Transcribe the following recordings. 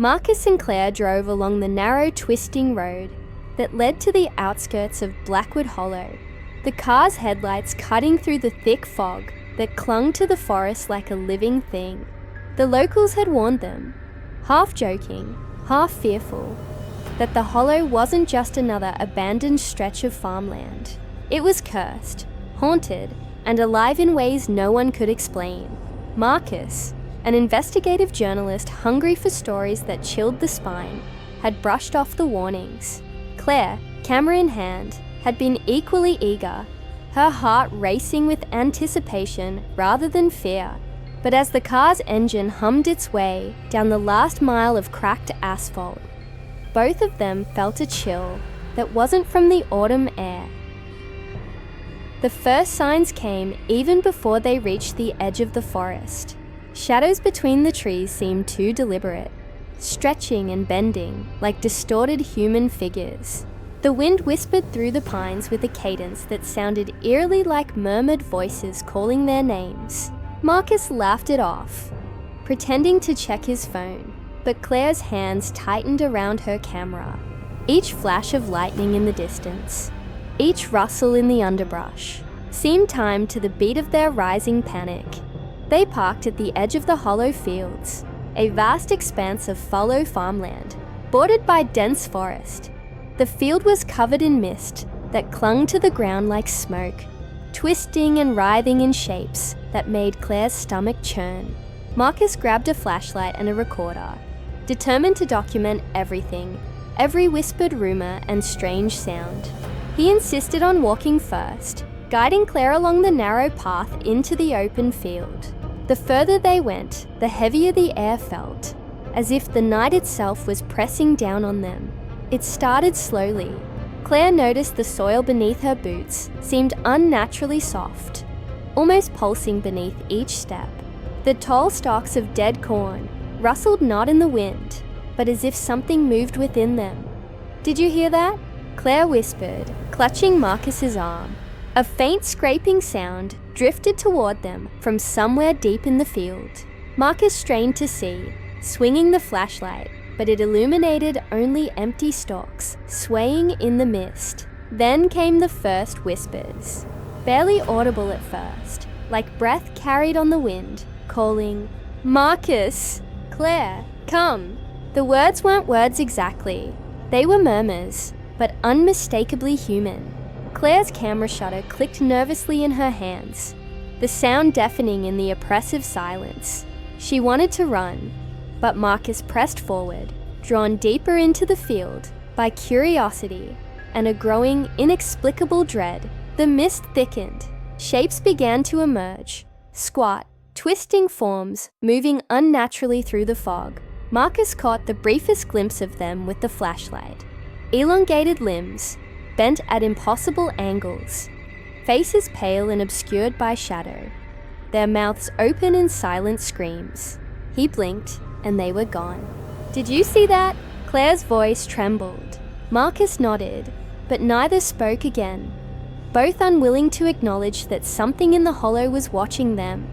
Marcus and Claire drove along the narrow, twisting road that led to the outskirts of Blackwood Hollow, the car's headlights cutting through the thick fog that clung to the forest like a living thing. The locals had warned them, half joking, half fearful, that the hollow wasn't just another abandoned stretch of farmland. It was cursed, haunted, and alive in ways no one could explain. Marcus, an investigative journalist hungry for stories that chilled the spine, had brushed off the warnings. Claire, camera in hand, had been equally eager, her heart racing with anticipation rather than fear. But as the car's engine hummed its way down the last mile of cracked asphalt, both of them felt a chill that wasn't from the autumn air. The first signs came even before they reached the edge of the forest. Shadows between the trees seemed too deliberate, stretching and bending like distorted human figures. The wind whispered through the pines with a cadence that sounded eerily like murmured voices calling their names. Marcus laughed it off, pretending to check his phone, but Claire's hands tightened around her camera. Each flash of lightning in the distance, each rustle in the underbrush, seemed timed to the beat of their rising panic. They parked at the edge of the hollow fields, a vast expanse of fallow farmland, bordered by dense forest. The field was covered in mist that clung to the ground like smoke, twisting and writhing in shapes that made Claire's stomach churn. Marcus grabbed a flashlight and a recorder, determined to document everything, every whispered rumor and strange sound. He insisted on walking first, guiding Claire along the narrow path into the open field. The further they went, the heavier the air felt, as if the night itself was pressing down on them. It started slowly. Claire noticed the soil beneath her boots seemed unnaturally soft, almost pulsing beneath each step. The tall stalks of dead corn rustled not in the wind, but as if something moved within them. "Did you hear that?" Claire whispered, clutching Marcus's arm. A faint scraping sound drifted toward them from somewhere deep in the field. Marcus strained to see, swinging the flashlight, but it illuminated only empty stalks, swaying in the mist. Then came the first whispers, barely audible at first, like breath carried on the wind, calling, "Marcus! Claire, come!" The words weren't words exactly. They were murmurs, but unmistakably human. Claire's camera shutter clicked nervously in her hands, the sound deafening in the oppressive silence. She wanted to run, but Marcus pressed forward, drawn deeper into the field by curiosity and a growing, inexplicable dread. The mist thickened. Shapes began to emerge, squat, twisting forms moving unnaturally through the fog. Marcus caught the briefest glimpse of them with the flashlight. Elongated limbs, bent at impossible angles, faces pale and obscured by shadow, their mouths open in silent screams. He blinked, and they were gone. "Did you see that?" Claire's voice trembled. Marcus nodded, but neither spoke again, both unwilling to acknowledge that something in the hollow was watching them.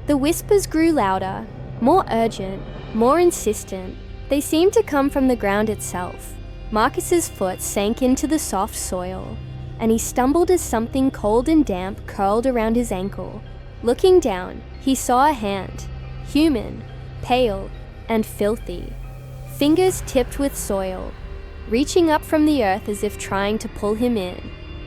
The whispers grew louder, more urgent, more insistent. They seemed to come from the ground itself. Marcus's foot sank into the soft soil, and he stumbled as something cold and damp curled around his ankle. Looking down, he saw a hand, human, pale, and filthy, fingers tipped with soil, reaching up from the earth as if trying to pull him in.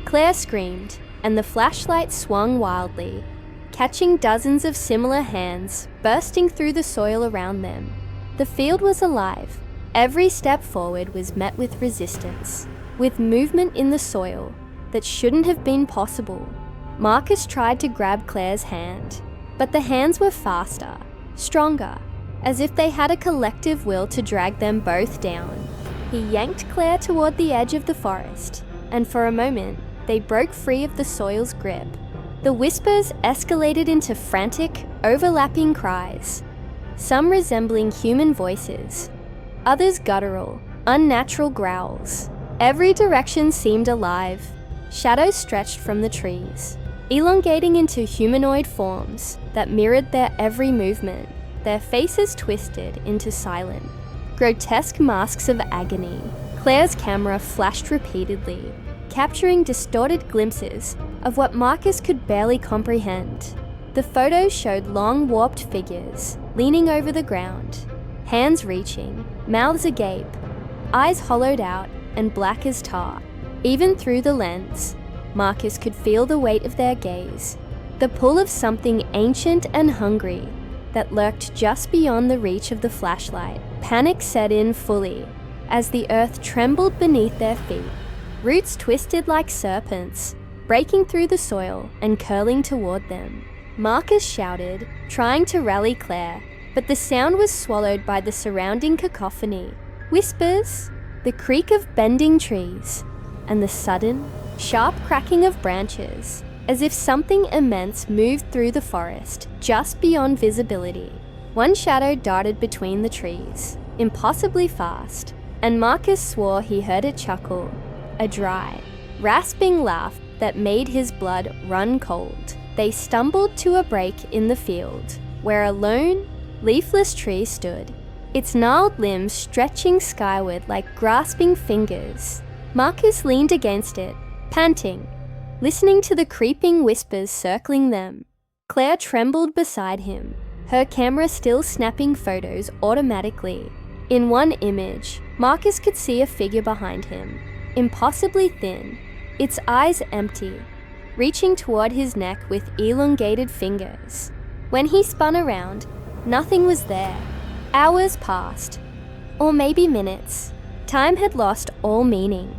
Claire screamed, and the flashlight swung wildly, catching dozens of similar hands bursting through the soil around them. The field was alive. Every step forward was met with resistance, with movement in the soil that shouldn't have been possible. Marcus tried to grab Claire's hand, but the hands were faster, stronger, as if they had a collective will to drag them both down. He yanked Claire toward the edge of the forest, and for a moment, they broke free of the soil's grip. The whispers escalated into frantic, overlapping cries, some resembling human voices, others guttural, unnatural growls. Every direction seemed alive. Shadows stretched from the trees, elongating into humanoid forms that mirrored their every movement, their faces twisted into silent, grotesque masks of agony. Claire's camera flashed repeatedly, capturing distorted glimpses of what Marcus could barely comprehend. The photos showed long, warped figures leaning over the ground, hands reaching, mouths agape, eyes hollowed out and black as tar. Even through the lens, Marcus could feel the weight of their gaze, the pull of something ancient and hungry that lurked just beyond the reach of the flashlight. Panic set in fully as the earth trembled beneath their feet. Roots twisted like serpents, breaking through the soil and curling toward them. Marcus shouted, trying to rally Claire, but the sound was swallowed by the surrounding cacophony. Whispers, the creak of bending trees, and the sudden, sharp cracking of branches, as if something immense moved through the forest, just beyond visibility. One shadow darted between the trees, impossibly fast, and Marcus swore he heard it chuckle, a dry, rasping laugh that made his blood run cold. They stumbled to a break in the field, where a lone, leafless tree stood, its gnarled limbs stretching skyward like grasping fingers. Marcus leaned against it, panting, listening to the creeping whispers circling them. Claire trembled beside him, her camera still snapping photos automatically. In one image, Marcus could see a figure behind him, impossibly thin, its eyes empty, reaching toward his neck with elongated fingers. When he spun around, nothing was there. Hours passed, or maybe minutes. Time had lost all meaning.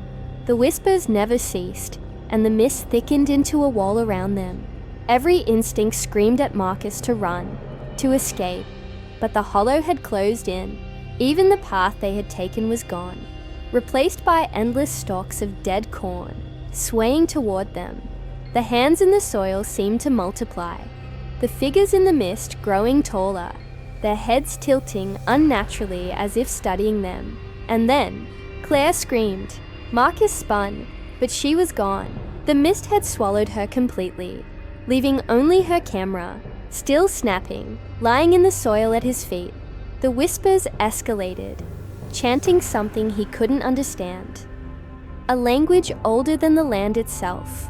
The whispers never ceased, and the mist thickened into a wall around them. Every instinct screamed at Marcus to run, to escape, but the hollow had closed in. Even the path they had taken was gone, replaced by endless stalks of dead corn, swaying toward them. The hands in the soil seemed to multiply, the figures in the mist growing taller, their heads tilting unnaturally as if studying them. And then, Claire screamed. Marcus spun, but she was gone. The mist had swallowed her completely, leaving only her camera, still snapping, lying in the soil at his feet. The whispers escalated, chanting something he couldn't understand. A language older than the land itself,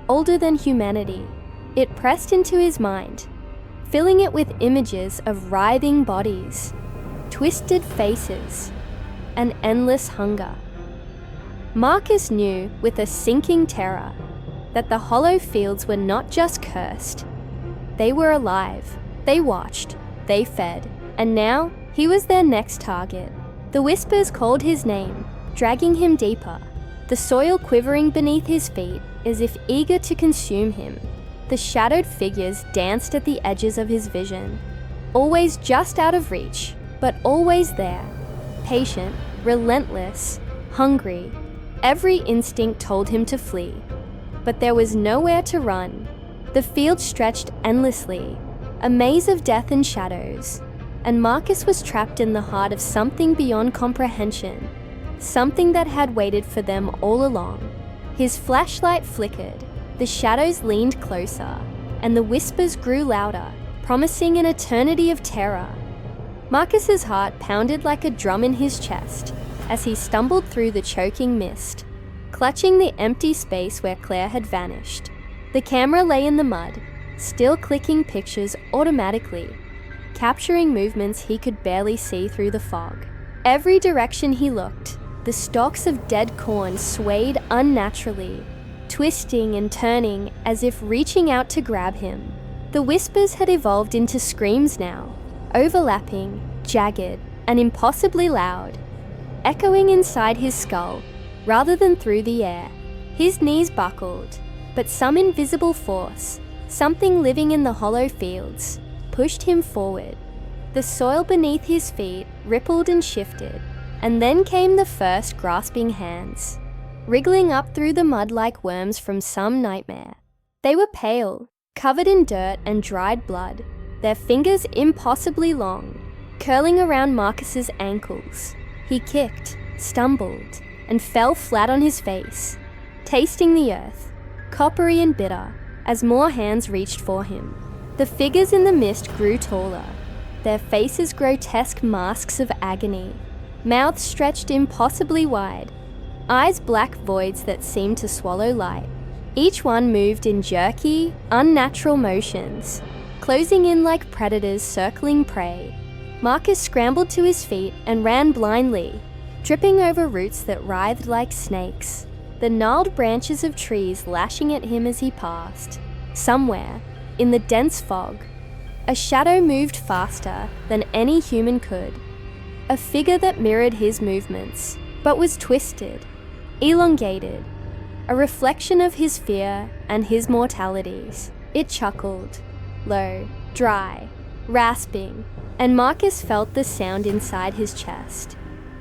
older than humanity. It pressed into his mind, filling it with images of writhing bodies, twisted faces, and endless hunger. Marcus knew with a sinking terror that the hollow fields were not just cursed. They were alive, they watched, they fed, and now he was their next target. The whispers called his name, dragging him deeper, the soil quivering beneath his feet as if eager to consume him. The shadowed figures danced at the edges of his vision, always just out of reach, but always there, patient, relentless, hungry. Every instinct told him to flee, but there was nowhere to run. The field stretched endlessly, a maze of death and shadows, and Marcus was trapped in the heart of something beyond comprehension, something that had waited for them all along. His flashlight flickered, the shadows leaned closer, and the whispers grew louder, promising an eternity of terror. Marcus's heart pounded like a drum in his chest as he stumbled through the choking mist, clutching the empty space where Claire had vanished. The camera lay in the mud, still clicking pictures automatically, capturing movements he could barely see through the fog. Every direction he looked, the stalks of dead corn swayed unnaturally, twisting and turning as if reaching out to grab him. The whispers had evolved into screams now, overlapping, jagged, and impossibly loud, echoing inside his skull rather than through the air. His knees buckled, but some invisible force, something living in the hollow fields, pushed him forward. The soil beneath his feet rippled and shifted, and then came the first grasping hands, wriggling up through the mud like worms from some nightmare. They were pale, covered in dirt and dried blood, their fingers impossibly long, curling around Marcus's ankles. He kicked, stumbled, and fell flat on his face, tasting the earth, coppery and bitter, as more hands reached for him. The figures in the mist grew taller, their faces grotesque masks of agony, mouth stretched impossibly wide, eyes black voids that seemed to swallow light. Each one moved in jerky, unnatural motions, closing in like predators circling prey. Marcus scrambled to his feet and ran blindly, tripping over roots that writhed like snakes, the gnarled branches of trees lashing at him as he passed. Somewhere, in the dense fog, a shadow moved faster than any human could, a figure that mirrored his movements, but was twisted, elongated, a reflection of his fear and his mortalities. It chuckled, low, dry, rasping, and Marcus felt the sound inside his chest,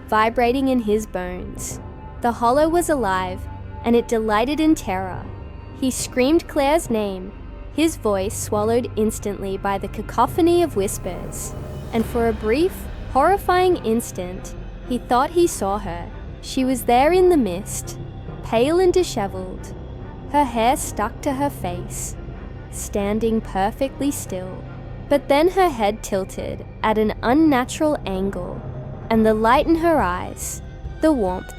vibrating in his bones. The hollow was alive, and it delighted in terror. He screamed Claire's name, his voice swallowed instantly by the cacophony of whispers, and for a brief, horrifying instant, he thought he saw her. She was there in the mist, pale and disheveled, her hair stuck to her face, standing perfectly still. But then her head tilted at an unnatural angle, and the light in her eyes, the warmth,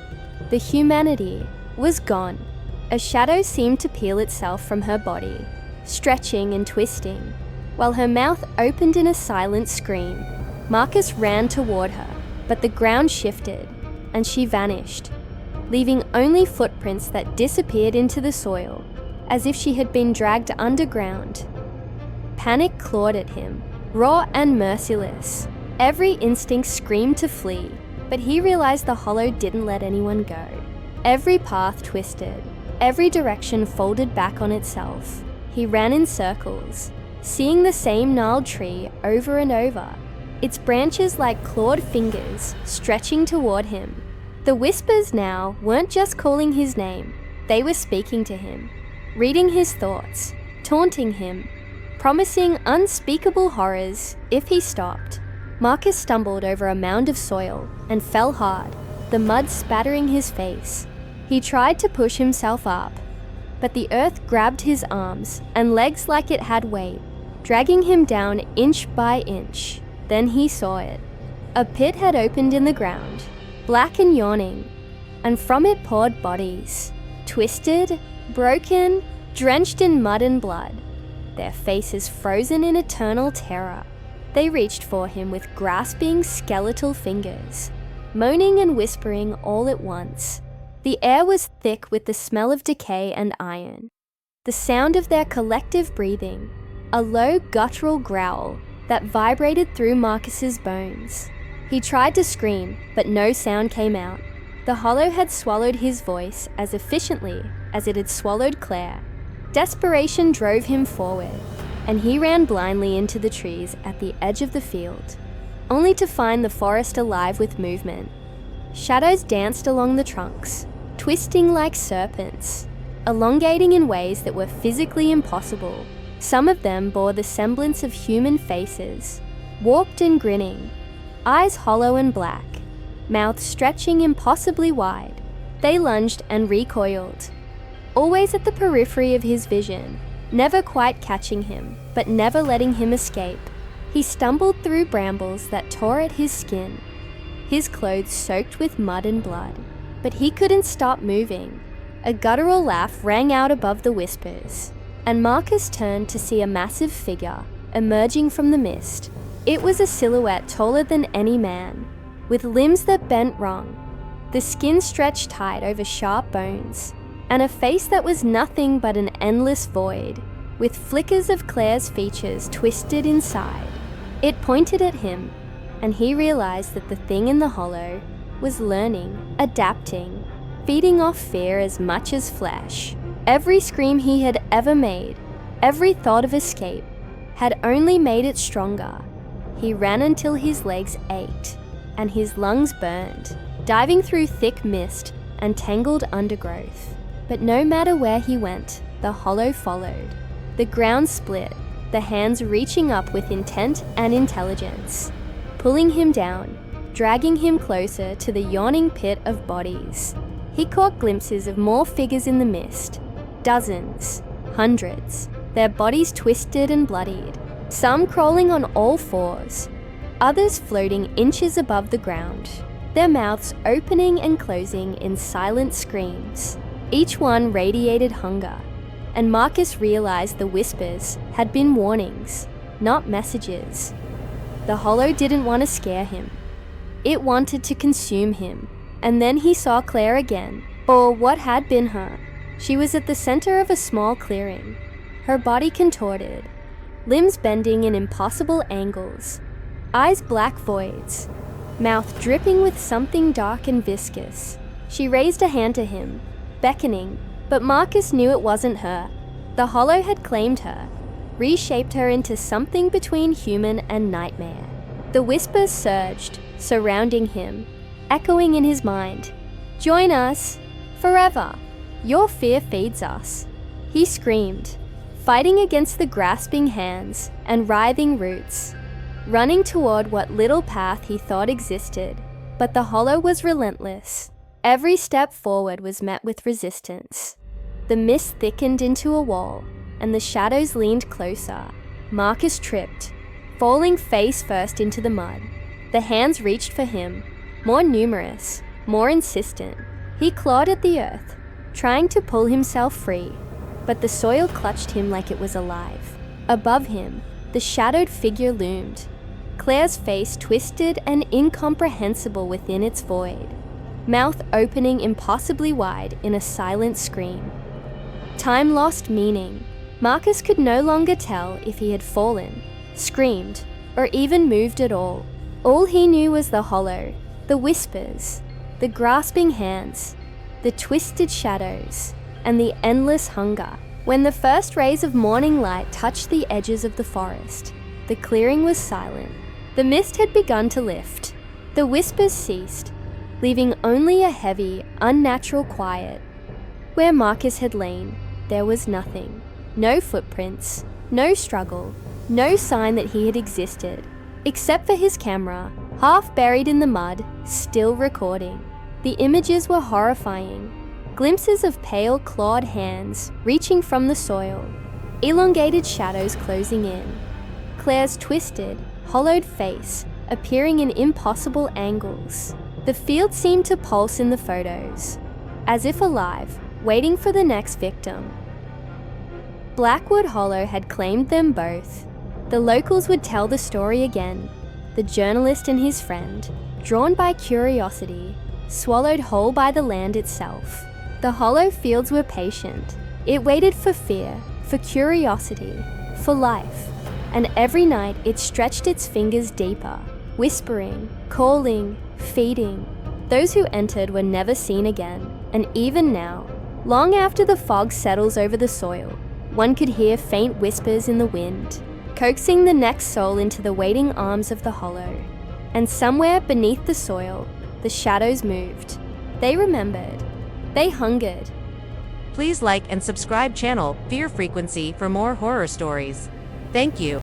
the humanity, was gone. A shadow seemed to peel itself from her body, stretching and twisting, while her mouth opened in a silent scream. Marcus ran toward her, but the ground shifted, and she vanished, leaving only footprints that disappeared into the soil, as if she had been dragged underground. Panic clawed at him, raw and merciless. Every instinct screamed to flee, but he realized the hollow didn't let anyone go. Every path twisted, every direction folded back on itself. He ran in circles, seeing the same gnarled tree over and over, its branches like clawed fingers stretching toward him. The whispers now weren't just calling his name, they were speaking to him, reading his thoughts, taunting him, promising unspeakable horrors if he stopped. Marcus stumbled over a mound of soil and fell hard, the mud spattering his face. He tried to push himself up, but the earth grabbed his arms and legs like it had weight, dragging him down inch by inch. Then he saw it. A pit had opened in the ground, black and yawning, and from it poured bodies, twisted, broken, drenched in mud and blood, their faces frozen in eternal terror. They reached for him with grasping, skeletal fingers, moaning and whispering all at once. The air was thick with the smell of decay and iron, the sound of their collective breathing, a low guttural growl that vibrated through Marcus's bones. He tried to scream, but no sound came out. The hollow had swallowed his voice as efficiently as it had swallowed Claire. Desperation drove him forward, and he ran blindly into the trees at the edge of the field, only to find the forest alive with movement. Shadows danced along the trunks, twisting like serpents, elongating in ways that were physically impossible. Some of them bore the semblance of human faces, warped and grinning, eyes hollow and black, mouths stretching impossibly wide. They lunged and recoiled, always at the periphery of his vision, never quite catching him, but never letting him escape. He stumbled through brambles that tore at his skin, his clothes soaked with mud and blood. But he couldn't stop moving. A guttural laugh rang out above the whispers, and Marcus turned to see a massive figure emerging from the mist. It was a silhouette taller than any man, with limbs that bent wrong, the skin stretched tight over sharp bones, and a face that was nothing but an endless void, with flickers of Claire's features twisted inside. It pointed at him, and he realized that the thing in the hollow was learning, adapting, feeding off fear as much as flesh. Every scream he had ever made, every thought of escape, had only made it stronger. He ran until his legs ached, and his lungs burned, diving through thick mist and tangled undergrowth. But no matter where he went, the hollow followed. The ground split, the hands reaching up with intent and intelligence, pulling him down, dragging him closer to the yawning pit of bodies. He caught glimpses of more figures in the mist, dozens, hundreds, their bodies twisted and bloodied, some crawling on all fours, others floating inches above the ground. their mouths opening and closing in silent screams. Each one radiated hunger, and Marcus realized the whispers had been warnings, not messages. The Hollow didn't want to scare him. It wanted to consume him. And then he saw Claire again, or what had been her. She was at the center of a small clearing, her body contorted, limbs bending in impossible angles, eyes black voids, mouth dripping with something dark and viscous. She raised a hand to him, beckoning, but Marcus knew it wasn't her. The Hollow had claimed her, reshaped her into something between human and nightmare. The whispers surged, surrounding him, echoing in his mind. "Join us, forever. Your fear feeds us," he screamed, fighting against the grasping hands and writhing roots, running toward what little path he thought existed. But the Hollow was relentless. Every step forward was met with resistance. The mist thickened into a wall, and the shadows leaned closer. Marcus tripped, falling face first into the mud. The hands reached for him, more numerous, more insistent. He clawed at the earth, trying to pull himself free, but the soil clutched him like it was alive. Above him, the shadowed figure loomed, Claire's face twisted and incomprehensible within its void, mouth opening impossibly wide in a silent scream. Time lost meaning. Marcus could no longer tell if he had fallen, screamed, or even moved at all. All he knew was the Hollow, the whispers, the grasping hands, the twisted shadows, and the endless hunger. When the first rays of morning light touched the edges of the forest, the clearing was silent. The mist had begun to lift. The whispers ceased, leaving only a heavy, unnatural quiet. Where Marcus had lain, there was nothing. No footprints, no struggle, no sign that he had existed, except for his camera, half buried in the mud, still recording. The images were horrifying. Glimpses of pale, clawed hands reaching from the soil, elongated shadows closing in, Claire's twisted, hollowed face appearing in impossible angles. The field seemed to pulse in the photos, as if alive, waiting for the next victim. Blackwood Hollow had claimed them both. The locals would tell the story again. The journalist and his friend, drawn by curiosity, swallowed whole by the land itself. The hollow fields were patient. It waited for fear, for curiosity, for life. And every night it stretched its fingers deeper, whispering, calling, feeding. Those who entered were never seen again, and even now, long after the fog settles over the soil, one could hear faint whispers in the wind, coaxing the next soul into the waiting arms of the hollow. And somewhere beneath the soil, the shadows moved. They remembered. They hungered. Please like and subscribe channel Fear Frequency for more horror stories. Thank you.